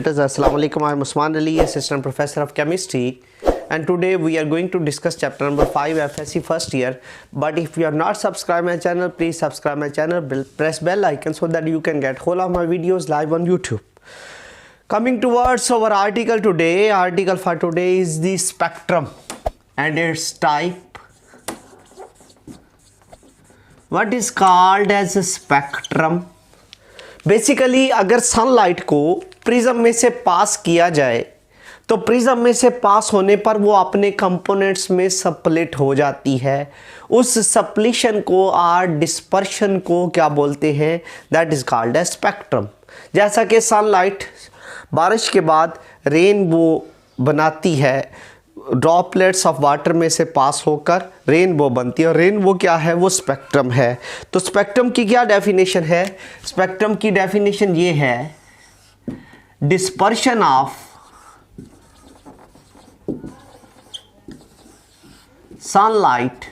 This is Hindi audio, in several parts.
students, assalamu alaikum. I am Usman Ali, assistant professor of chemistry, and today we are going to discuss chapter number 5 FSC first year. But if you are not subscribed my channel, please subscribe my channel, press bell icon so that you can get whole of my videos live on YouTube. Coming towards our article today, article for today is the spectrum and its type. What is called as a spectrum? Basically अगर सनलाइट को प्रिज्म में से पास किया जाए तो प्रिज्म में से पास होने पर वो अपने कंपोनेंट्स में स्प्लिट हो जाती है। उस स्प्लिशन को और डिस्पर्शन को क्या बोलते हैं? That is called as spectrum. जैसा कि सनलाइट बारिश के बाद रेनबो बनाती है, ड्रॉपलेट्स ऑफ वाटर में से पास होकर रेनबो बनती है, और रेनबो क्या है? वो स्पेक्ट्रम है। तो स्पेक्ट्रम की क्या डेफिनेशन है? स्पेक्ट्रम की डेफिनेशन ये है, डिस्पर्शन ऑफ सनलाइट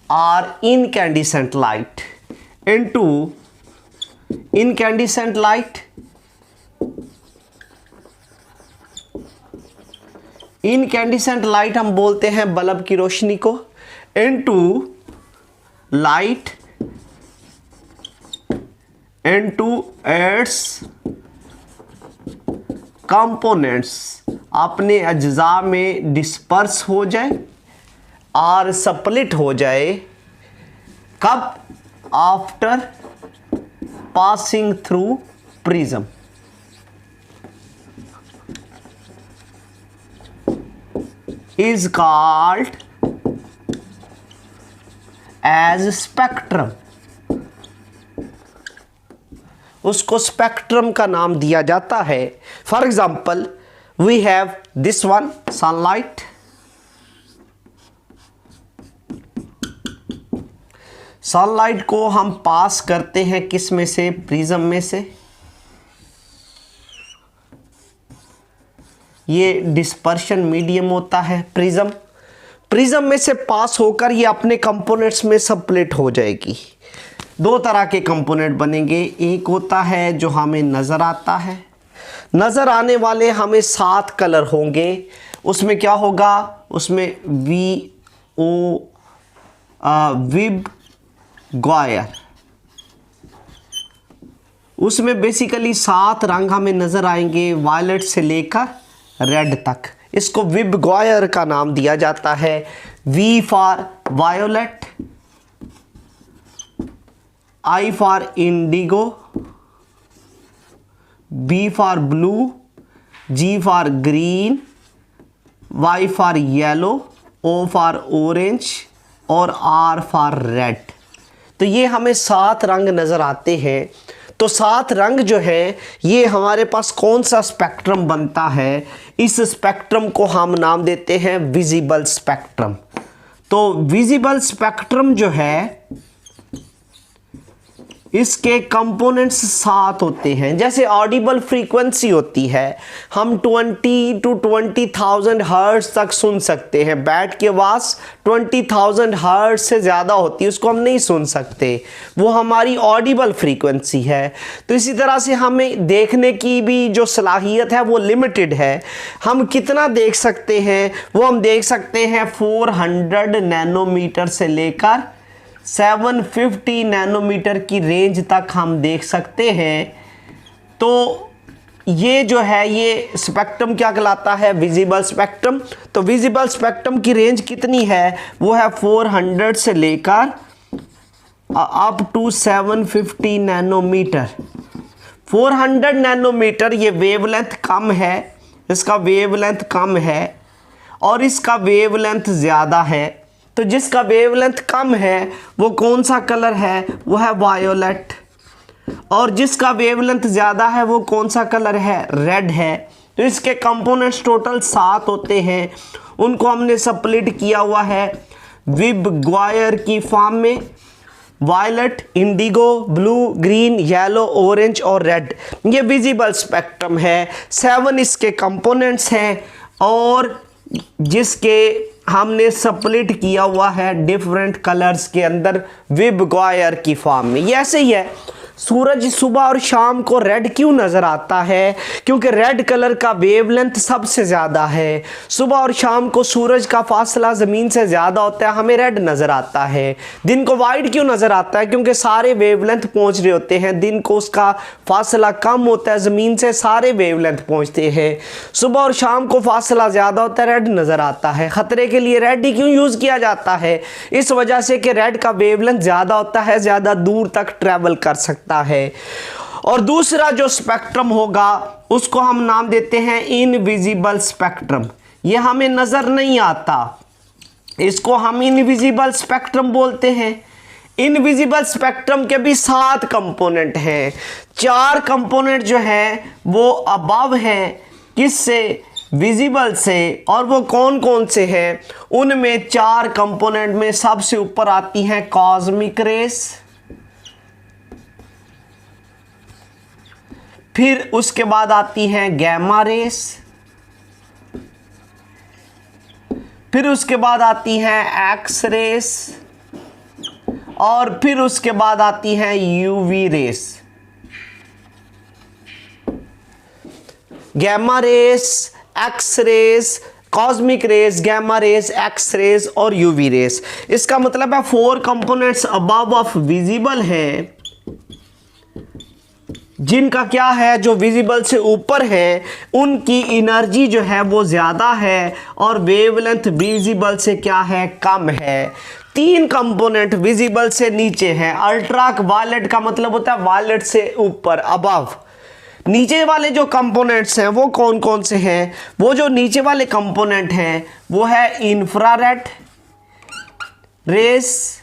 और incandescent light into incandescent light. Incandescent light हम बोलते हैं बल्ब की रोशनी को, into light into its components अपने अज्जा में डिस्पर्स हो जाए और स्प्लिट हो जाए। कब? After passing through prism. is called as spectrum। उसको स्पेक्ट्रम का नाम दिया जाता है। For example we have this one sunlight, sunlight को हम पास करते हैं किस में से? प्रिज्म में से। ये डिस्पर्शन मीडियम होता है प्रिज्म। प्रिज्म में से पास होकर ये अपने कंपोनेंट्स में स्प्लिट हो जाएगी। दो तरह के कंपोनेंट बनेंगे। एक होता है जो हमें नज़र आता है, नज़र आने वाले हमें 7 कलर होंगे। उसमें क्या होगा? उसमें विब गॉयर, उसमें बेसिकली 7 रंग हमें नज़र आएंगे, वायलेट से लेकर रेड तक। इसको विब गॉयर का नाम दिया जाता है। V for violet, I for indigo, B for blue, G for green, Y for yellow, O for orange और आर फॉर रेड। तो ये हमें 7 रंग नज़र आते हैं। तो 7 रंग जो है ये हमारे पास कौन सा स्पेक्ट्रम बनता है? इस स्पेक्ट्रम को हम नाम देते हैं विजिबल स्पेक्ट्रम। तो विजिबल स्पेक्ट्रम जो है इसके कंपोनेंट्स 7 होते हैं। जैसे ऑडिबल फ्रीक्वेंसी होती है, हम 20 to 20,000 हर्ट्ज तक सुन सकते हैं। बैट की आवाज़ 20,000 हर्ट्ज से ज़्यादा होती है, उसको हम नहीं सुन सकते, वो हमारी ऑडिबल फ्रीक्वेंसी है। तो इसी तरह से हमें देखने की भी जो सलाहियत है वो लिमिटेड है। हम कितना देख सकते हैं? वो हम देख सकते हैं 400 नैनोमीटर से लेकर 750 नैनोमीटर की रेंज तक हम देख सकते हैं। तो ये जो है ये स्पेक्ट्रम क्या कहलाता है? Visible spectrum. तो विजिबल स्पेक्ट्रम की रेंज कितनी है? वो है 400 से लेकर अप टू 750 नैनोमीटर। 400 नैनोमीटर ये वेवलेंथ कम है, इसका वेवलेंथ कम है, और इसका वेवलेंथ ज़्यादा है। तो जिसका वेवलेंथ कम है वो कौन सा कलर है? वो है वायोलेट। और जिसका वेवलेंथ ज़्यादा है वो कौन सा कलर है? रेड है। तो इसके कंपोनेंट्स टोटल 7 होते हैं। उनको हमने स्प्लिट किया हुआ है विब गॉयर की फॉर्म में। Violet, indigo, blue, green, yellow, orange और रेड, ये विजिबल स्पेक्ट्रम है। 7 इसके कंपोनेंट्स हैं और जिसके हमने स्प्लिट किया हुआ है डिफरेंट कलर्स के अंदर विब गॉयर की फॉर्म में। ये ऐसे ही है, सूरज सुबह और शाम को रेड क्यों नज़र आता है? क्योंकि रेड कलर का वेवलेंथ सबसे ज़्यादा है। सुबह और शाम को सूरज का फासला ज़मीन से ज़्यादा होता है, हमें रेड नज़र आता है। दिन को वाइट क्यों नज़र आता है? क्योंकि सारे वेवलेंथ पहुंच रहे होते हैं। दिन को उसका फासला कम होता है, ज़मीन से सारे वेवलेंथ पहुंचते हैं। सुबह और शाम को फासला ज़्यादा होता है, रेड नज़र आता है। ख़तरे के लिए रेड ही क्यों यूज़ किया जाता है? इस वजह से कि रेड का वेवलेंथ ज़्यादा होता है, ज़्यादा दूर तक ट्रैवल कर सकता है। और दूसरा जो स्पेक्ट्रम होगा उसको हम नाम देते हैं इनविजिबल स्पेक्ट्रम। ये हमें नजर नहीं आता, इसको हम इनविजिबल स्पेक्ट्रम बोलते हैं। इनविजिबल स्पेक्ट्रम के भी 7 कंपोनेंट हैं। 4 कंपोनेंट जो है वो अबव हैं, किससे? विजिबल से। और वो कौन कौन से हैं? उनमें 4 कंपोनेंट में सबसे ऊपर आती हैं कॉस्मिक रेस, फिर उसके बाद आती हैं गैमा रेस, फिर उसके बाद आती हैं एक्स रेस, और फिर उसके बाद आती हैं UV rays. Gamma rays, X rays, cosmic rays, gamma rays, X rays और यूवी रेस। इसका मतलब है 4 कंपोनेंट्स अबव ऑफ विजिबल हैं, जिनका क्या है, जो विजिबल से ऊपर है उनकी एनर्जी जो है वो ज़्यादा है और वेवलेंथ विजिबल से क्या है, कम है। 3 कंपोनेंट विजिबल से नीचे हैं। अल्ट्रा वायलेट का मतलब होता है वायलेट से ऊपर, अबव। नीचे वाले जो कंपोनेंट्स हैं वो कौन कौन से हैं? वो जो नीचे वाले कंपोनेंट हैं वो है इंफ्रारेड रेस।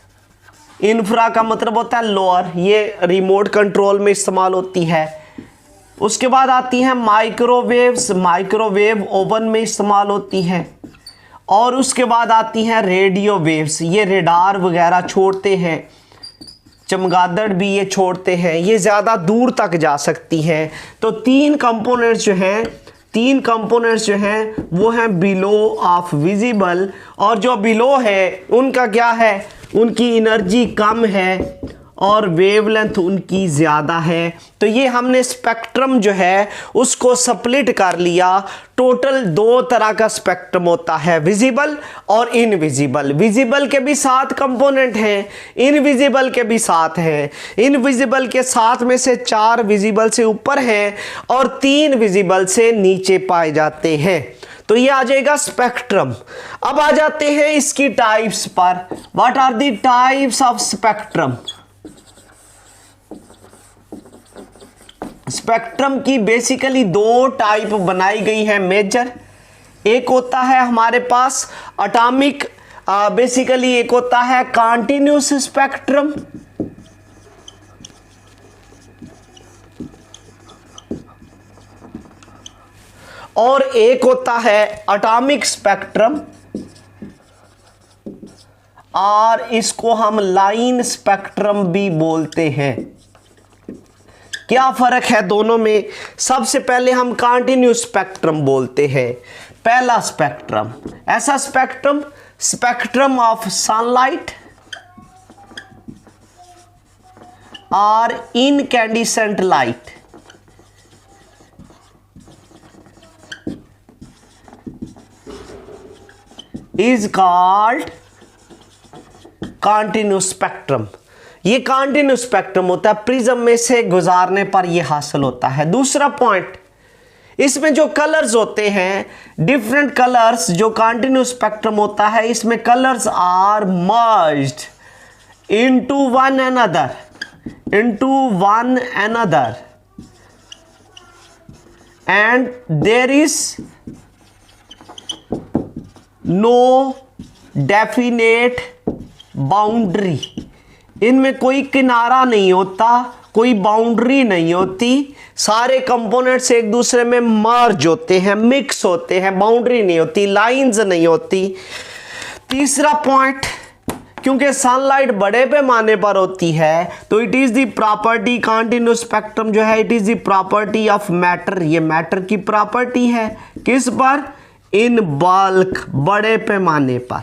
इंफ्रा का मतलब होता है लोअर, ये रिमोट कंट्रोल में इस्तेमाल होती है। उसके बाद आती हैं माइक्रोवेव्स, माइक्रोवेव ओवन में इस्तेमाल होती है। और उसके बाद आती हैं रेडियो वेव्स, ये रेडार वगैरह छोड़ते हैं, चमगादड़ भी ये छोड़ते हैं, ये ज़्यादा दूर तक जा सकती हैं। तो 3 कंपोनेंट्स जो हैं वो हैं बिलो ऑफ विजिबल, और जो बिलो है उनका क्या है, उनकी एनर्जी कम है और वेवलेंथ उनकी ज़्यादा है। तो ये हमने स्पेक्ट्रम जो है उसको स्प्लिट कर लिया। टोटल 2 तरह का स्पेक्ट्रम होता है, विजिबल और इनविजिबल। विजिबल के भी 7 कंपोनेंट हैं, इनविजिबल के भी 7 हैं। इनविजिबल के 7 में से 4 विजिबल से ऊपर हैं और 3 विजिबल से नीचे पाए जाते हैं। तो ये आ जाएगा स्पेक्ट्रम। अब आ जाते हैं इसकी टाइप्स पर। What are the types of spectrum? Spectrum की बेसिकली 2 टाइप बनाई गई है मेजर। एक होता है हमारे पास एटॉमिक, बेसिकली एक होता है कंटिन्यूस स्पेक्ट्रम, और एक होता है एटॉमिक स्पेक्ट्रम, और इसको हम लाइन स्पेक्ट्रम भी बोलते हैं। क्या फर्क है दोनों में? सबसे पहले हम कंटिन्यूस स्पेक्ट्रम बोलते हैं। पहला स्पेक्ट्रम, ऐसा स्पेक्ट्रम, स्पेक्ट्रम ऑफ सनलाइट और incandescent light. Is called continuous spectrum. ये कंटिन्यूस स्पेक्ट्रम होता है, प्रिज्म में से गुजारने पर ये हासिल होता है। दूसरा पॉइंट, इसमें जो कलर्स होते हैं, डिफरेंट कलर्स, जो कंटिन्यूस स्पेक्ट्रम होता है इसमें colours are merged into one another and there is no definite boundary. इनमें कोई किनारा नहीं होता, कोई बाउंड्री नहीं होती, सारे कंपोनेंट्स एक दूसरे में मर्ज होते हैं, मिक्स होते हैं, बाउंड्री नहीं होती, लाइंस नहीं होती। तीसरा पॉइंट, क्योंकि सनलाइट बड़े पैमाने पर होती है तो it is the property, continuous spectrum जो है it is the property of matter. ये मैटर की प्रॉपर्टी है, किस पर? इन बल्क, बड़े पैमाने पर।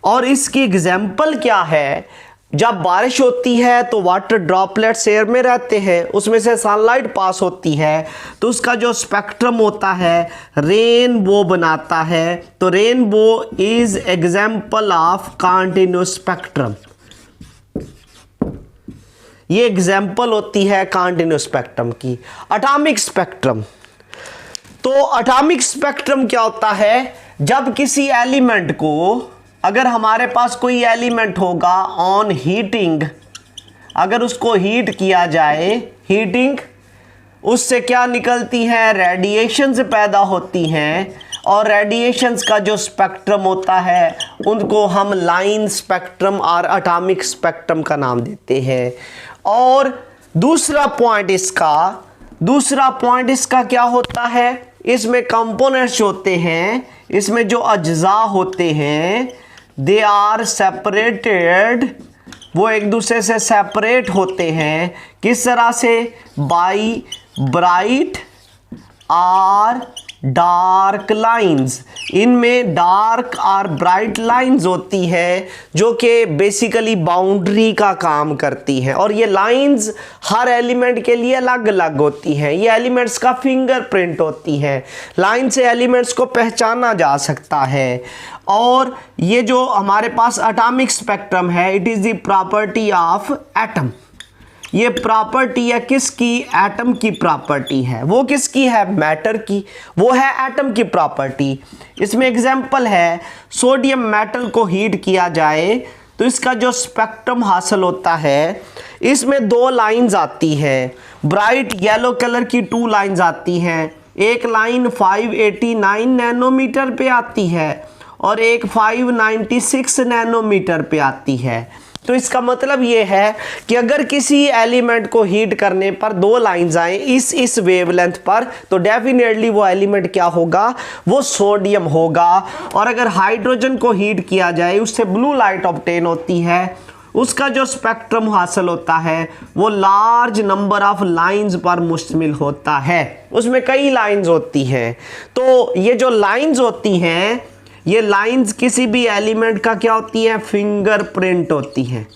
और इसकी एग्जाम्पल क्या है? जब बारिश होती है तो वाटर ड्रॉपलेट्स एयर में रहते हैं, उसमें से सनलाइट पास होती है तो उसका जो स्पेक्ट्रम होता है रेनबो बनाता है। तो rainbow is example of continuous spectrum. ये एग्जाम्पल होती है कंटिन्यूअस स्पेक्ट्रम की। एटॉमिक स्पेक्ट्रम, तो एटॉमिक स्पेक्ट्रम क्या होता है, जब किसी एलिमेंट को, अगर हमारे पास कोई एलिमेंट होगा ऑन हीटिंग, अगर उसको हीट किया जाए, हीटिंग, उससे क्या निकलती हैं, रेडिएशंस पैदा होती हैं, और रेडिएशंस का जो स्पेक्ट्रम होता है उनको हम लाइन स्पेक्ट्रम और एटॉमिक स्पेक्ट्रम का नाम देते हैं। और दूसरा पॉइंट इसका क्या होता है, इसमें कंपोनेंट्स होते हैं, इसमें जो अज्जा होते हैं दे आर सेपरेटेड, वो एक दूसरे से सेपरेट होते हैं। किस तरह से, बाई ब्राइट और डार्क लाइंस। इनमें डार्क और ब्राइट लाइंस होती है जो कि बेसिकली बाउंड्री का काम करती हैं, और ये लाइंस हर एलिमेंट के लिए अलग अलग होती हैं। ये एलिमेंट्स का फिंगरप्रिंट होती है, लाइन से एलिमेंट्स को पहचाना जा सकता है। और ये जो हमारे पास एटॉमिक स्पेक्ट्रम है, it is the property of atom. ये प्रॉपर्टी है किसकी, एटम की प्रॉपर्टी है। वो किसकी है, मैटर की, वो है एटम की प्रॉपर्टी। इसमें एग्जांपल है, सोडियम मेटल को हीट किया जाए तो इसका जो स्पेक्ट्रम हासिल होता है, इसमें दो लाइंस आती है, ब्राइट येलो कलर की 2 लाइंस आती हैं। एक लाइन 589 नैनोमीटर पे आती है और एक 596 नैनोमीटर पे आती है। तो इसका मतलब ये है कि अगर किसी एलिमेंट को हीट करने पर 2 लाइंस आए इस वेवलेंथ पर, तो डेफिनेटली वो एलिमेंट क्या होगा, वो सोडियम होगा। और अगर हाइड्रोजन को हीट किया जाए, उससे ब्लू लाइट ऑब्टेन होती है, उसका जो स्पेक्ट्रम हासिल होता है वो लार्ज नंबर ऑफ लाइंस पर मुश्तमिल होता है, उसमें कई लाइंस होती हैं। तो ये जो लाइंस होती हैं, ये लाइंस किसी भी एलिमेंट का क्या होती है, फिंगरप्रिंट होती हैं,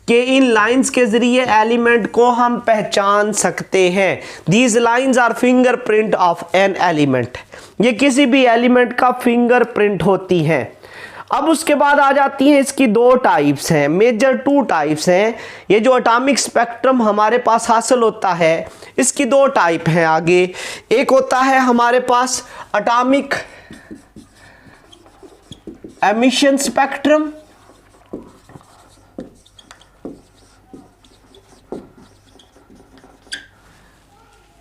कि इन लाइंस के जरिए एलिमेंट को हम पहचान सकते हैं। These lines are fingerprint of an element. ये किसी भी एलिमेंट का फिंगरप्रिंट होती हैं। अब उसके बाद आ जाती हैं, इसकी 2 टाइप्स हैं, मेजर 2 टाइप्स हैं। ये जो एटॉमिक स्पेक्ट्रम हमारे पास हासिल होता है, इसकी 2 टाइप हैं आगे। एक होता है हमारे पास एटॉमिक एमिशन स्पेक्ट्रम,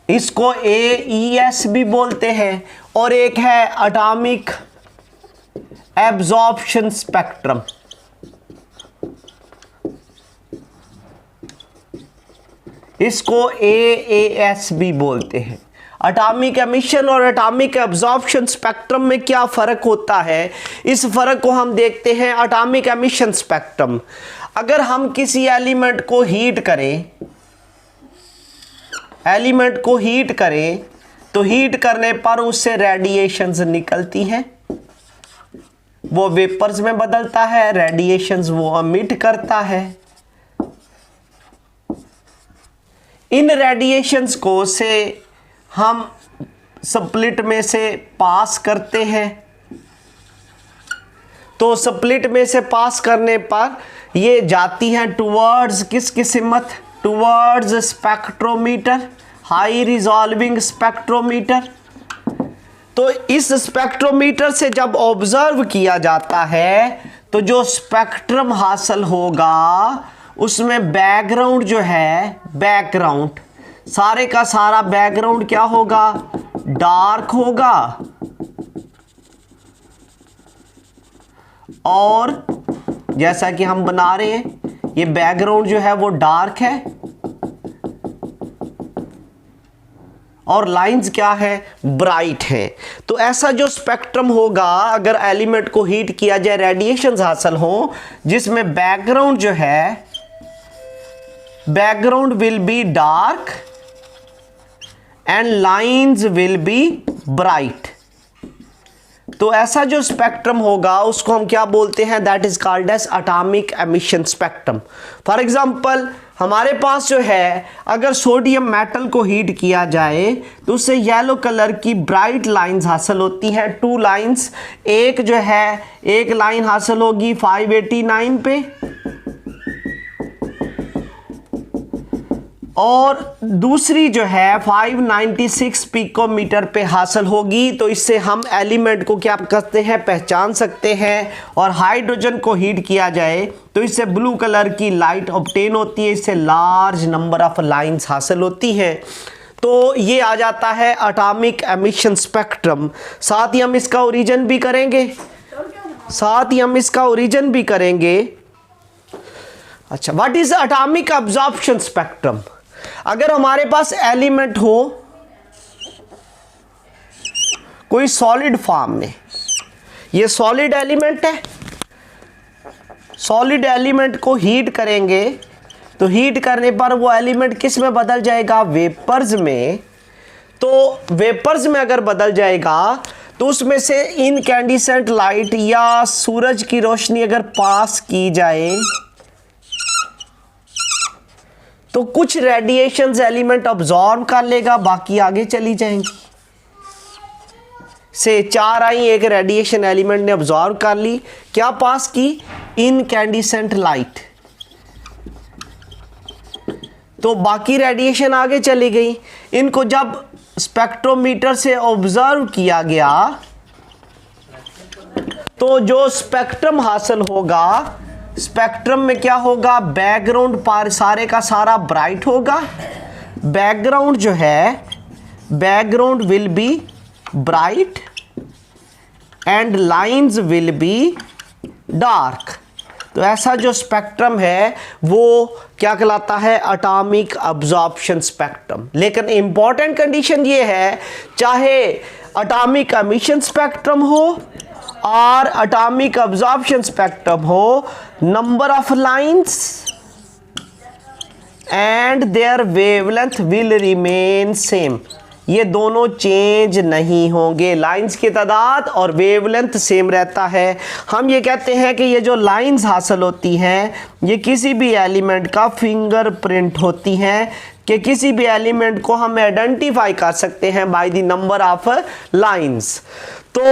इसको AES भी बोलते हैं, और एक है एटॉमिक एब्जॉर्प्शन स्पेक्ट्रम। इसको AAS भी बोलते हैं। एटॉमिक एमिशन और एटॉमिक एब्जॉर्प्शन स्पेक्ट्रम में क्या फ़र्क होता है, इस फ़र्क को हम देखते हैं। एटॉमिक एमिशन स्पेक्ट्रम, अगर हम किसी एलिमेंट को हीट करें, तो हीट करने पर उससे रेडिएशंस निकलती हैं, वो वेपर्स में बदलता है, रेडिएशंस वो एमिट करता है। इन रेडिएशंस को से हम स्प्लिट में से पास करते हैं, तो स्प्लिट में से पास करने पर ये जाती हैं टुवर्ड्स किस किस्मत, towards spectrometer, high resolving spectrometer. तो इस स्पेक्ट्रोमीटर से जब ऑब्जर्व किया जाता है तो जो स्पेक्ट्रम हासिल होगा उसमें बैकग्राउंड जो है, बैकग्राउंड सारे का सारा बैकग्राउंड क्या होगा, डार्क होगा, और जैसा कि हम बना रहे हैं ये बैकग्राउंड जो है वो डार्क है और लाइंस क्या है, ब्राइट है। तो ऐसा जो स्पेक्ट्रम होगा, अगर एलिमेंट को हीट किया जाए, रेडिएशंस हासिल हो, जिसमें बैकग्राउंड जो है, background will be dark and lines will be bright. तो ऐसा जो स्पेक्ट्रम होगा उसको हम क्या बोलते हैं, that is called as atomic emission spectrum. For example हमारे पास जो है अगर सोडियम मेटल को हीट किया जाए तो उससे येलो कलर की ब्राइट लाइंस हासिल होती हैं, 2 लाइंस। एक जो है एक लाइन हासिल होगी 589 पे और दूसरी जो है 596 पिकोमीटर पे हासिल होगी। तो इससे हम एलिमेंट को क्या करते हैं, पहचान सकते हैं। और हाइड्रोजन को हीट किया जाए तो इससे ब्लू कलर की लाइट ऑब्टेन होती है, इससे लार्ज नंबर ऑफ लाइंस हासिल होती हैं। तो ये आ जाता है एटॉमिक एमिशन स्पेक्ट्रम। साथ ही हम इसका ओरिजिन भी करेंगे, अच्छा, what is atomic absorption spectrum. अगर हमारे पास एलिमेंट हो कोई सॉलिड फॉर्म में, ये सॉलिड एलिमेंट है, सॉलिड एलिमेंट को हीट करेंगे तो हीट करने पर वो एलिमेंट किस में बदल जाएगा, वेपर्स में। तो वेपर्स में अगर बदल जाएगा तो उसमें से इनकैंडिसेंट लाइट या सूरज की रोशनी अगर पास की जाए तो कुछ रेडिएशंस एलिमेंट अब्जॉर्ब कर लेगा, बाकी आगे चली जाएंगी। से 4 आई, एक रेडिएशन एलिमेंट ने अब्जॉर्ब कर ली, क्या पास की, इनकैंडिसेंट लाइट, तो बाकी रेडिएशन आगे चली गई। इनको जब स्पेक्ट्रोमीटर से ऑब्जर्व किया गया तो जो स्पेक्ट्रम हासिल होगा, स्पेक्ट्रम में क्या होगा, बैकग्राउंड पर सारे का सारा ब्राइट होगा। बैकग्राउंड जो है, background will be bright and lines will be dark. तो ऐसा जो स्पेक्ट्रम है वो क्या कहलाता है, एटॉमिक अब्जॉर्प्शन स्पेक्ट्रम। लेकिन इंपॉर्टेंट कंडीशन ये है, चाहे एटॉमिक एमिशन स्पेक्ट्रम हो और एटॉमिक अब्जॉर्प्शन स्पेक्ट्रम हो, number of lines and their wavelength will remain same. ये दोनों चेंज नहीं होंगे, लाइंस की तादाद और वेवलेंथ सेम रहता है। हम ये कहते हैं कि ये जो लाइंस हासिल होती हैं ये किसी भी एलिमेंट का फिंगरप्रिंट होती हैं, कि किसी भी एलिमेंट को हम आइडेंटिफाई कर सकते हैं by the number of lines. तो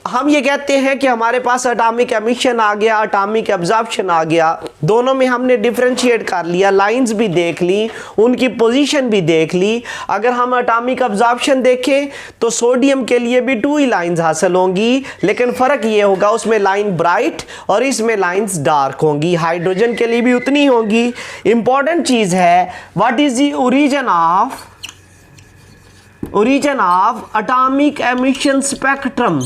हम ये कहते हैं कि हमारे पास एटॉमिक एमिशन आ गया, एटॉमिक एब्जॉर्प्शन आ गया, दोनों में हमने डिफरेंशिएट कर लिया, लाइंस भी देख ली, उनकी पोजीशन भी देख ली। अगर हम एटॉमिक एब्जॉर्प्शन देखें तो सोडियम के लिए भी 2 ही लाइंस हासिल होंगी, लेकिन फ़र्क ये होगा उसमें लाइन ब्राइट और इसमें लाइंस डार्क होंगी। हाइड्रोजन के लिए भी उतनी होंगी। इंपॉर्टेंट चीज़ है, what is the origin of atomic emission spectrum.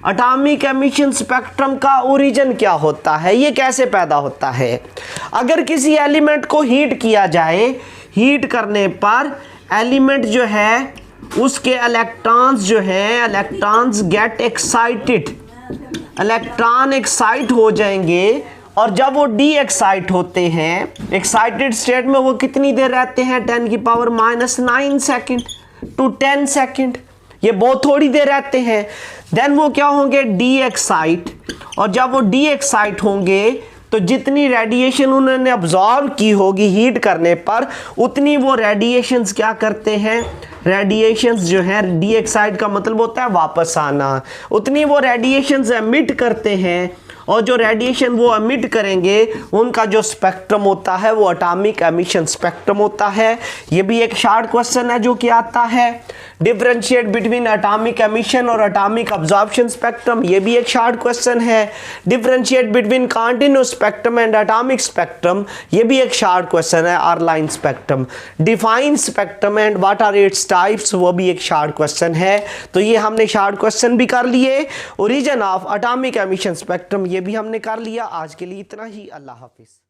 Atomic emission spectrum का ओरिजिन क्या होता है, ये कैसे पैदा होता है। अगर किसी एलिमेंट को हीट किया जाए, हीट करने पर एलिमेंट जो है उसके इलेक्ट्रॉन्स जो हैं, electrons get excited, electron excite हो जाएंगे। और जब वो डी एक्साइट होते हैं, एक्साइटेड स्टेट में वो कितनी देर रहते हैं, 10⁻⁹ सेकेंड टू 10 सेकेंड, ये बहुत थोड़ी देर रहते हैं। देन वो क्या होंगे, डी एक्साइट। और जब वो डी एक्साइट होंगे तो जितनी रेडिएशन उन्होंने अब्जॉर्व की होगी हीट करने पर, उतनी वो रेडिएशंस क्या करते हैं, रेडिएशंस जो है, डी एक्साइट का मतलब होता है वापस आना, उतनी वो रेडिएशंस एमिट करते हैं। और जो रेडिएशन वो एमिट करेंगे उनका जो स्पेक्ट्रम होता है वो एटॉमिक एमिशन स्पेक्ट्रम होता है। ये भी एक शॉर्ट क्वेश्चन है जो कि आता है, डिफरेंशिएट बिटवीन एटॉमिक एमिशन और एटॉमिक अब्जॉर्प्शन स्पेक्ट्रम, ये भी एक शॉर्ट क्वेश्चन है। Differentiate between continuous spectrum and atomic spectrum, ये भी एक शॉर्ट क्वेश्चन है, or line spectrum. Define spectrum and what are its types, वो भी एक शॉर्ट क्वेश्चन है। तो ये हमने शॉर्ट क्वेश्चन भी कर लिए। Origin of atomic emission spectrum ये भी हमने कर लिया। आज के लिए इतना ही, अल्लाह हाफिज।